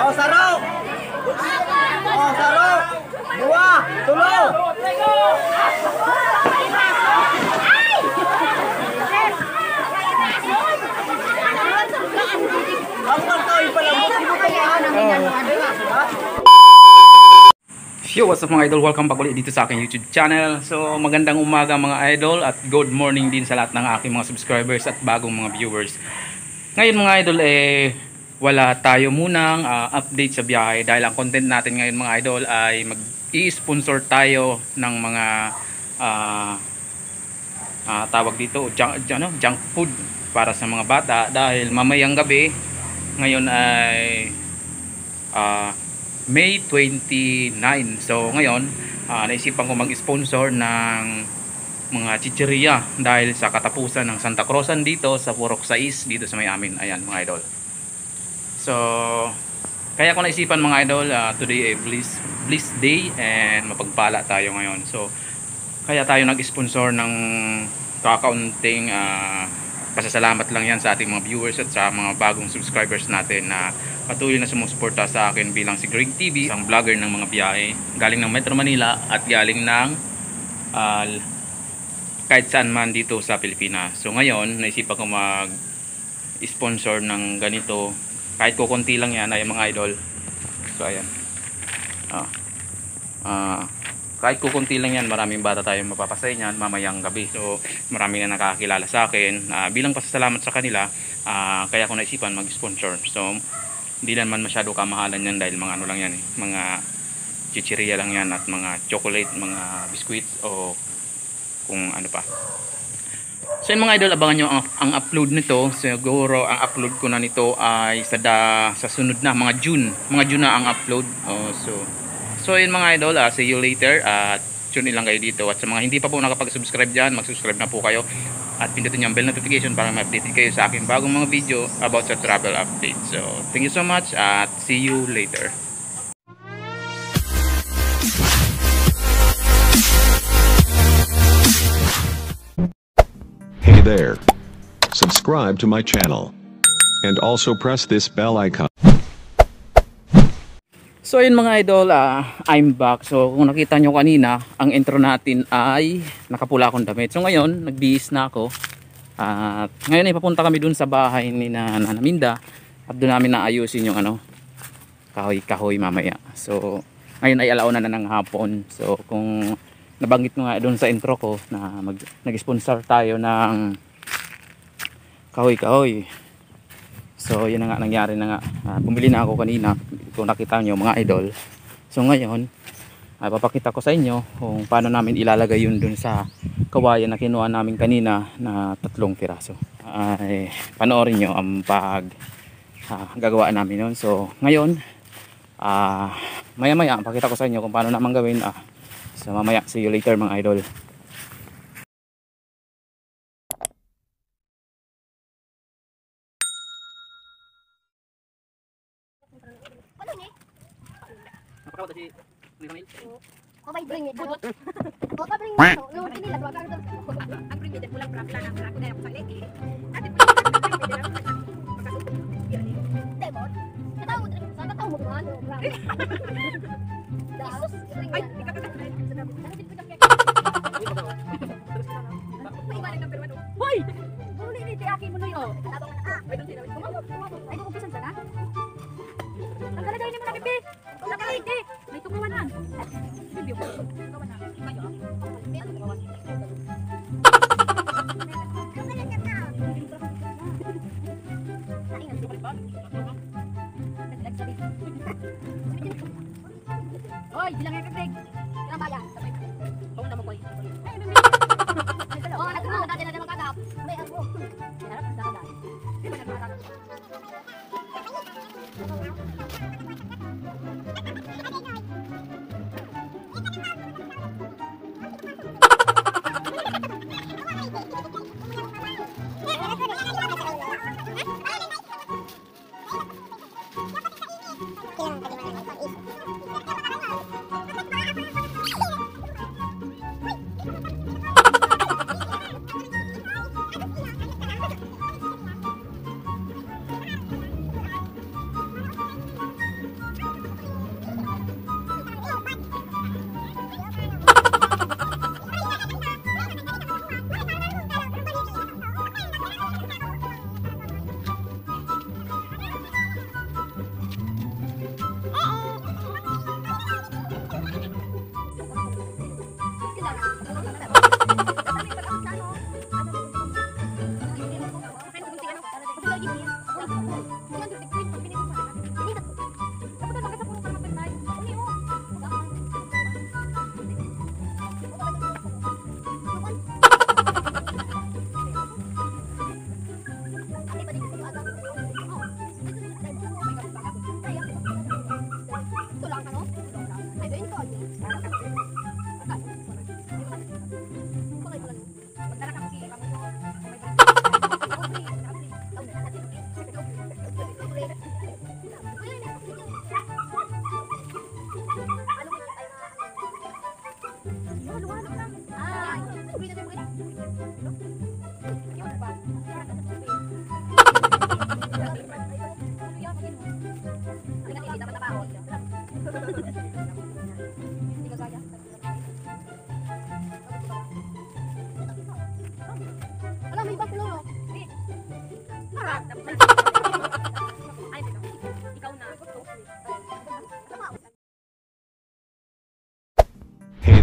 Oh, saro! Oh, saro! Dua! Tulo! Yo, what's up mga idol? Welcome back ulit dito sa aking YouTube channel. So, magandang umaga mga idol at good morning din sa lahat ng aking mga subscribers at bagong mga viewers. Ngayon mga idol, wala tayo munang update sa biyahe dahil ang content natin ngayon mga idol ay mag-i-sponsor tayo ng mga tawag dito, junk food para sa mga bata dahil mamayang gabi, ngayon ay May 29. So ngayon, naisipan ko mag-sponsor ng mga chicheria dahil sa katapusan ng Santa Cruzan dito sa Purok 6 dito sa may amin. Ayan mga idol. So kaya ko naisipan mga idol, today ay bliss day and mapagpala tayo ngayon. So kaya tayo nag-sponsor ng kakaunting pasasalamat lang yan sa ating mga viewers at sa mga bagong subscribers natin na patuloy na sumusuporta sa akin bilang si Greg TV, isang vlogger ng mga biyahe galing ng Metro Manila at galing ng kahit saan man dito sa Pilipinas. So ngayon naisipan ko mag-sponsor ng ganito, kahit kukunti lang yan ay mga idol. So ayan, kahit kukunti lang yan, maraming bata tayong mapapasay niyan mamayang gabi. So maraming na nakakilala sa akin, bilang pasasalamat sa kanila, kaya ko naisipan mag-sponsor. So hindi naman masyado kamahalan yan dahil mga ano lang yan, mga chicheria lang yan at mga chocolate, mga biscuits o kung ano pa. So yung mga idol, abangan nyo ang upload nito. Siguro ang upload ko na nito ay sa sunod na mga June na ang upload. So yun mga idol, see you later at tune in lang kayo dito. At sa mga hindi pa po nakapag-subscribe dyan, mag-subscribe na po kayo at pindutin yung bell notification para ma-update kayo sa aking bagong mga video about sa travel update. So thank you so much at see you later. Hey there, subscribe to my channel and also press this bell icon. So yun mga idol, I'm back. So kung nakita nyo kanina, ang intro natin ay nakapula akong damit. So ngayon, nagbihis na ako. At ngayon ay papunta kami dun sa bahay ni Nana Minda. At dun namin naayusin yung kahoy mamaya. So ngayon ay alauna na ng hapon. So kung nabanggit mo nga dun sa intro ko na nag-sponsor tayo ng kahoy. So yun na nga, nangyari na nga. Bumili na ako kanina, kung nakita nyo mga idol. So ngayon, papakita ko sa inyo kung paano namin ilalagay yun dun sa kawayan na kinuha namin kanina na 3 piraso. Panoorin nyo ang gagawa namin yun. So ngayon, maya pakita ko sa inyo kung paano naman gawin. So mamaya, see you later mga idol. Napakawat si Rizamil. Oh, may bring it. Oh, bring it. No, hindi lang wag ka. Ang bring it pulang prapla na ako na ako sa leki. Ate Demon. Kataw mo man. Jesus. Ay, hoy! Huli ni Tiaki mo noyo. Ay, ko pisan sana. Ang kalagay ni mo na bibi. Nakalagay. May tumawanan. Video ko. Tumawanan. Kayo. May ano tumawan. Hoy, bilang nga kagdig. Ilang bayan? Kung naman koy. Oh, nagtuwa natin na naman kakap. May ako. Harap sa kanan. Di ba nagkakaroon?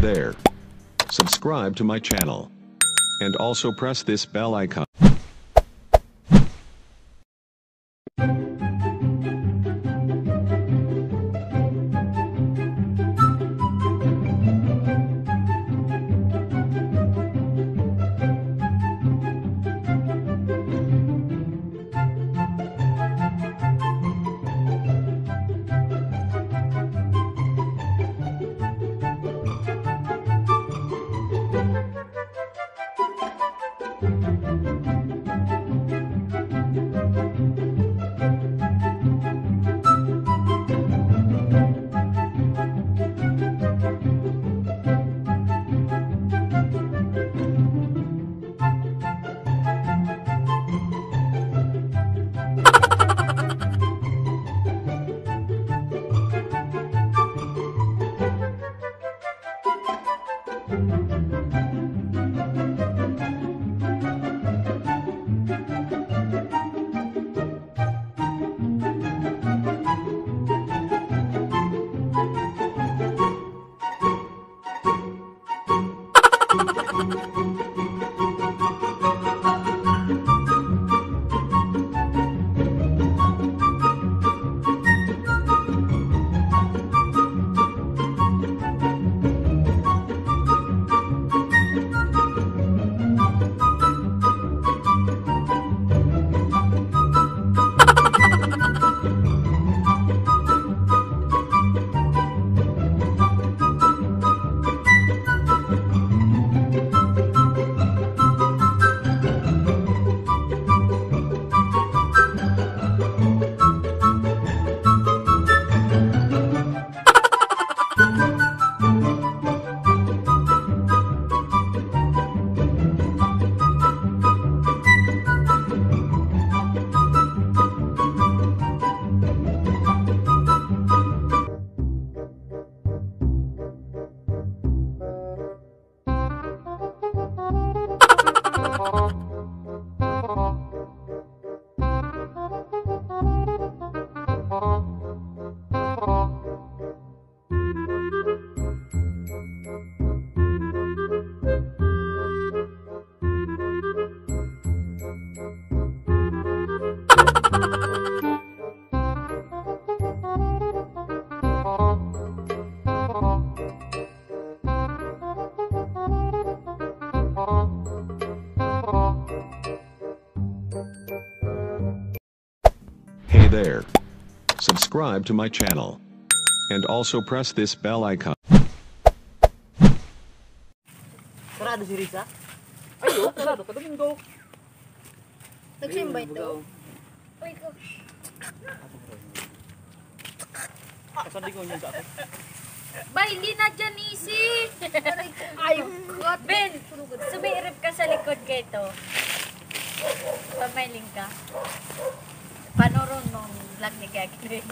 there. Subscribe to my channel. And also press this bell icon. Hey there. Subscribe to my channel. And also press this bell icon. Sarado si Risa. Ayo, sarado ka Domingo. Nagsimba ito. Uy ko. Kasali ko niyan sa ako. Ba, hindi na dyan easy. Ay, God. Ben, sumirip ka sa likod kito. Pamailing ka. Panoron nung vlog ni Gagawin.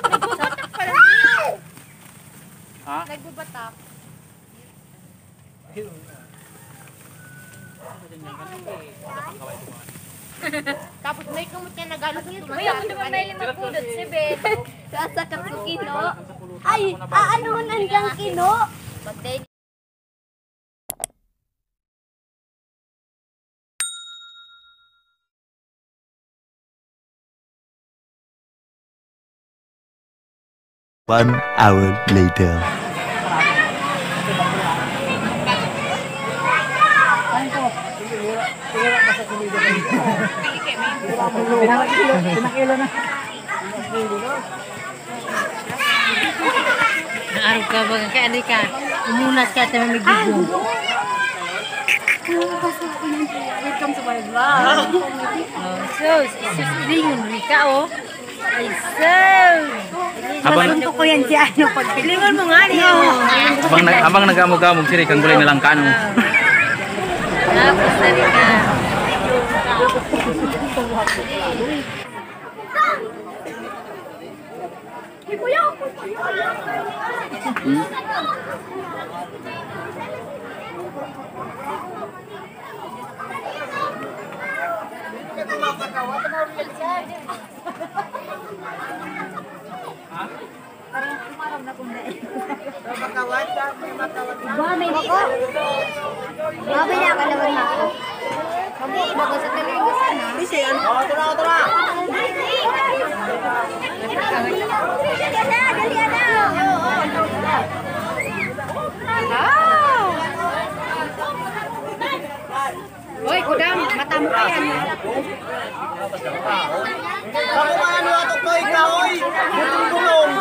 Nagbubatak pala. Ha? Nagbubatak. Tapos may kumot niya nagalit ng Uy, ako naman may limang pulot si Ben. Sa Katsukino. Ay, ano hanggang kino? Pagday One hour later. Pinakilo na. Naarog ka ba? Kaya ano ka? Umunas ka tayo may gigong. welcome to my vlog. Sus, isus ringon Rika oh. Ay sus. Habang ko yan si ano pagpilingon mo nga niyo. Habang nag-amog-amog si Rick, ang gulay na lang kano. Tapos na Rika. Ba, may ko. Mabili ako na rin ako. Kami ibago sa talaga sana. Bisi, ano? Tura, tura. Dali na. Hoy, kudam, mata mo pa yan. Ako ano ato ko ikaw, oy. Gulong.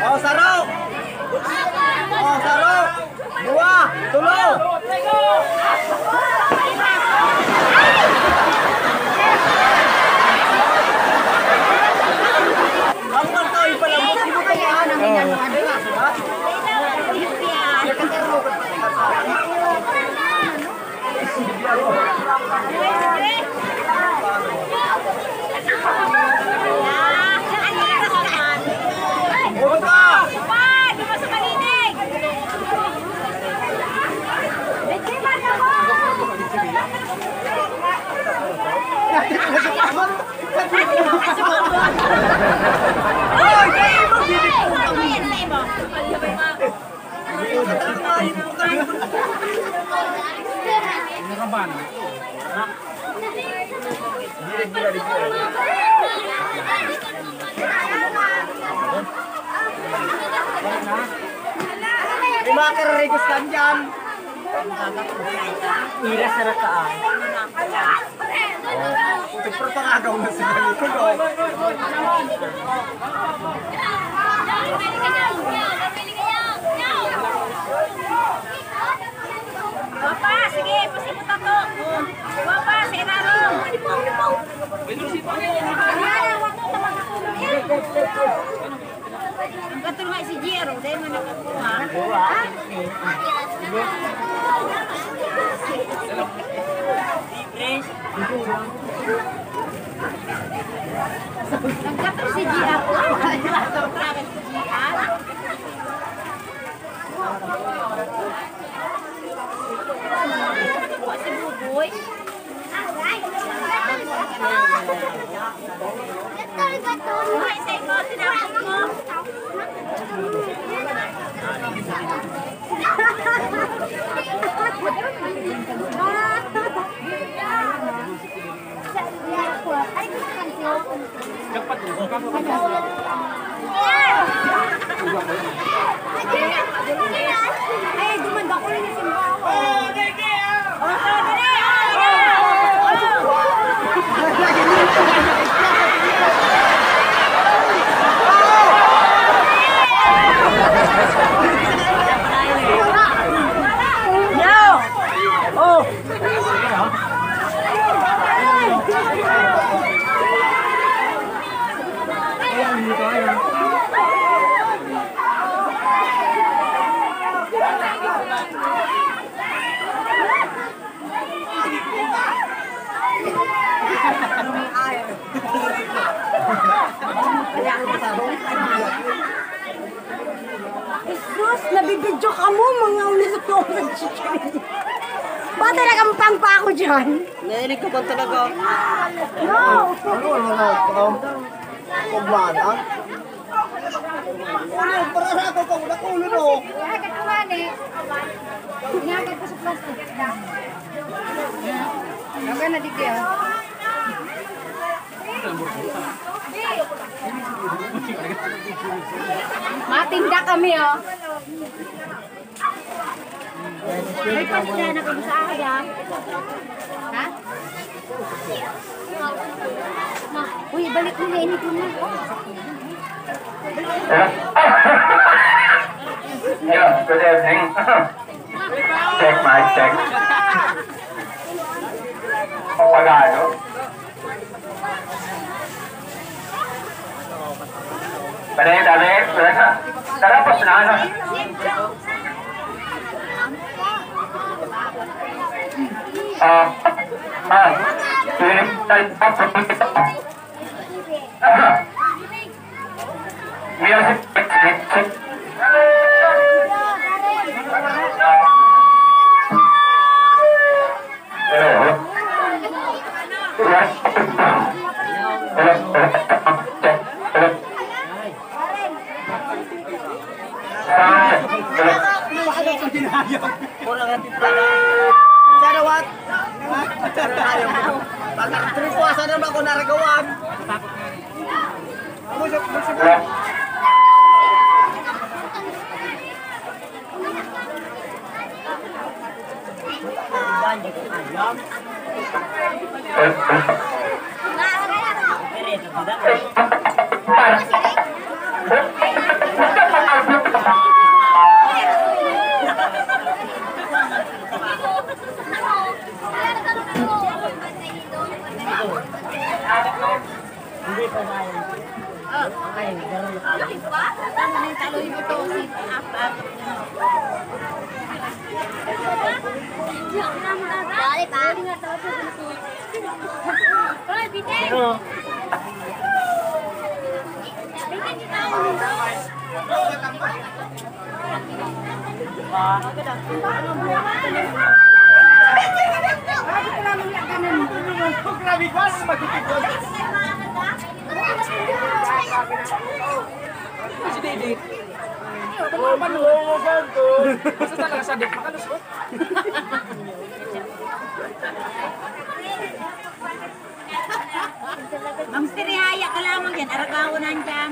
Oh, saro. Oh, saro. Dua, tulo. Ang martoy pala mo, di mo kaya nang inanuan ka, ha? Lima kerigos kan dyan. Ira sa rakaan. Ito pertangagaw na si Manito, no? Papa, sige, pasimutan to. Papa, sige na rin. Ang katulong nga si Jero, dahil mo nakakuha. Ang katulong si Jero. Si Buboy. Buhay sa ikaw, tinapos mo. Ay, gumanda ko rin yung simbawa. Jesus, nabibidyo ka mo, mga ulit ko sa chicken. Ba't nagampang pa ako dyan? Nainig ka ba talaga? No! Ano pagwana? Ulo, para sa ako kung nakulo, no? Inagad ko man eh. Inagad ko sa plastic. Naga na di kaya. Matinda kami oh. May pasya na kami sa aya. Ha? Uy, balik mo na init mo na. Yeah, good evening. Check my check. Papagano. Dali. Tapos na ano. ito ginayang. Pura nga timpala. Sarawat. Pagka-tripuasan naman ako naragawan. Mang Sirihaya ka lamang yan, aragawanan dyan.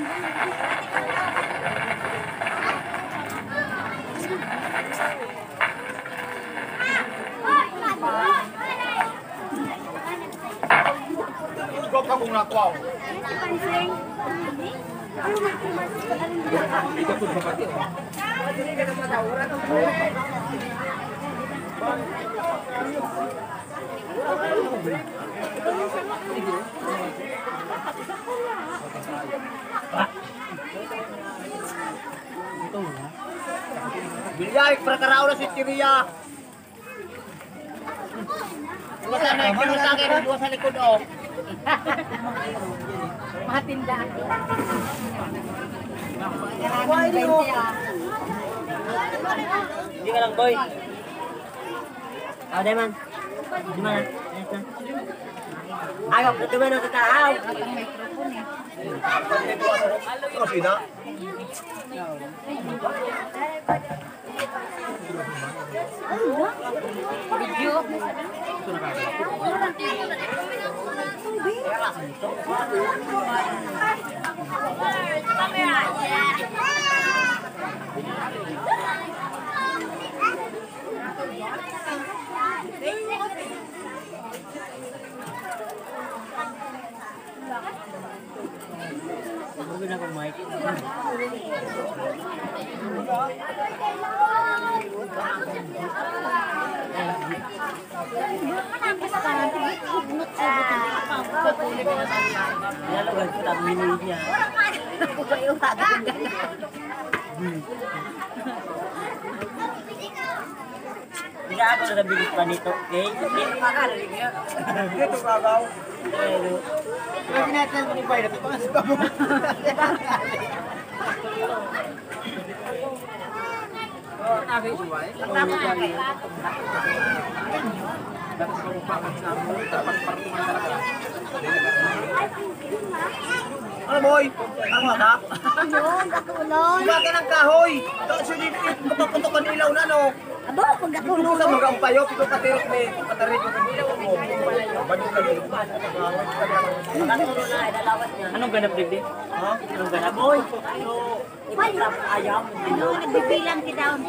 Bilyay, prakarao na si Chiria. Dua sa akin, dua sa likod o. Matinda. Hindi ka lang, boy. Tao, Deman. Di mana? Ayaw, di mana sa tao? Oh, sina? Hindi ako nabilis pa nito, okay? Hindi ito kagaw. Kaya tinatal mo ni Bay, napipangas pa mo. Nagay suway? Tama ka kayo. Ano boy? Ang mata? Yun, katulon. Diba ka ng kahoy? Kasi dito kapaputok ang ilaw na no? Abo, pag Puno sa mga umpayo, pito patirok ni patarik ko ng ilaw mo. Bagyo ka dito. Anong ganap, Bibi? Ha? Anong ganap? Boy, ipaglap ayaw. Ano, nagbibilang kita ang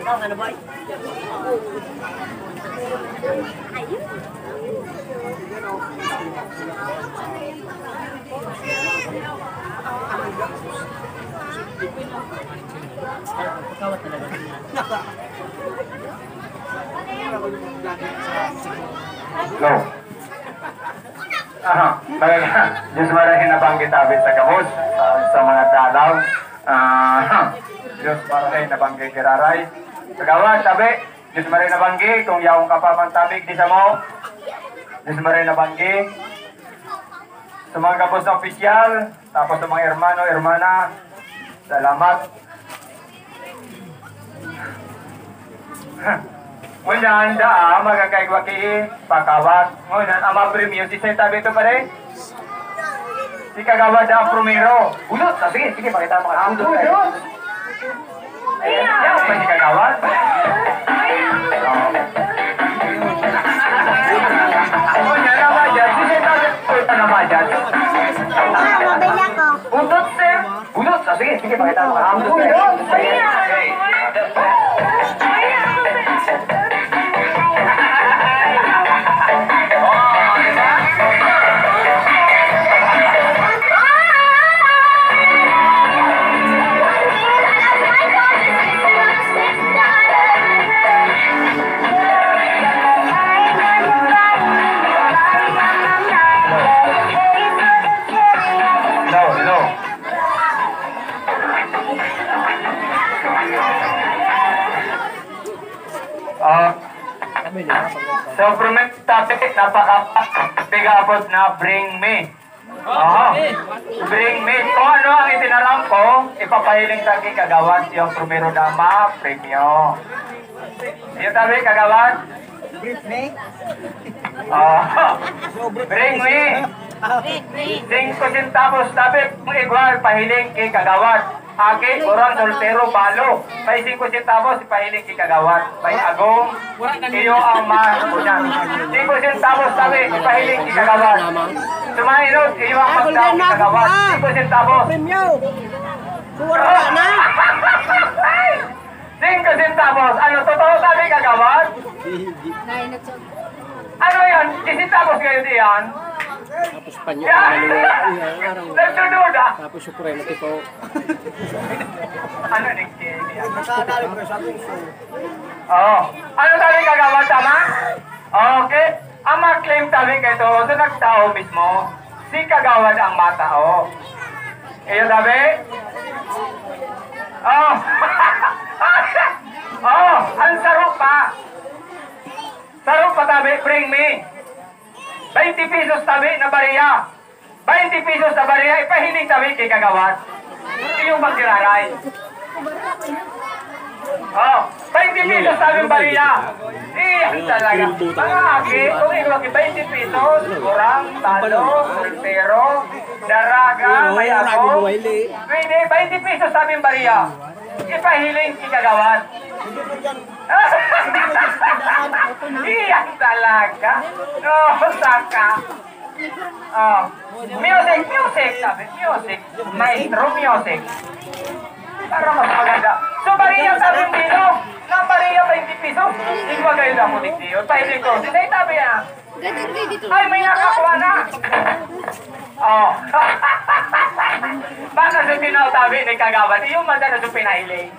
ikaw, ano boy? Ayun. Kawat talaga. Go. Aha, talaga. Diyos marahin na banggit abit sa kabos, sa mga dalaw. Diyos marahin na banggit kiraray. Sa gawa, sabi, Diyos marahin na banggit, kung yaong kapapantabig, di sa mo. Diyos marahin na banggit. Sa mga kabos na opisyal, tapos sa mga hermano, hermana, salamat. Ngunyan da magkakaigwaki pakawat. Ngunyan ama premium si tabi ito pare. Si kagawad ang primero. Budot. Sige, sige, pakita mo ka. Budot. Yan pa si kagawad. Oh, yan naman dyan. Sige, ito naman dyan. Mabili ako. Budot, sir. Budot. Sige, sige, pakita mo ka. Budot. So, from the topic, napaka-pigapot na bring me. Bring me. Kung ano ang itinaram ko, ipapahiling sa aking kagawad yung primero na ma-premyo. Yung tabi, kagawad? Bring me. Bring me. 5 centavos tabi, igual, pahiling kay kagawad. Aki, orang soltero, balo. May 5 centavos, ipahiling kay kagawad. May agong, iyo ang mahunan. 5 centavos tabi, ipahiling kay kagawad. Sumainod, iyo ang magdaw kay kagawad. 5 centavos. Premyo. Suwara na. 5 centavos. Ano, totoo tabi kagawad? Ano yan? 10 centavos kayo diyan? Tapos panyo. Nagsunod ah. Tapos sukuray na tipo. Ano nagkili yan? Nakakalalim ko sa puso. Oo. Ano tabi kagawad, tama? Okay. Ang mag-claim tabi kayo ito, so nagtao mismo, si kagawad ang matao. Iyo tabi? Oh. Oh, ang sarap pa. Sarap pa tabi, bring me. 20 pesos tabi na bariya. 20 pesos na bariya, ipahiling tabi kay kagawad. Iyong magkiraray. Oh, 20 pesos tabi bariya. Iyan talaga. Mga aki, kung ikaw 20 pesos, kurang, talo, soltero, daraga, may ako. Pwede, 20 pesos tabi bariya. Ipahiling kay kagawad. Iyan talaga. No, saka. Oh, music, music, sabi, music. Maestro music. Para mas maganda. So, bariya sabi dito. Na bariya 20 pesos. Hindi ko kayo na munik dito. Pahiling ko. Sinay tabi ah. Ay, may nakakuha na. Oh. Baka sa pinautabi ni kagawad, yung manda na sa pinahiling.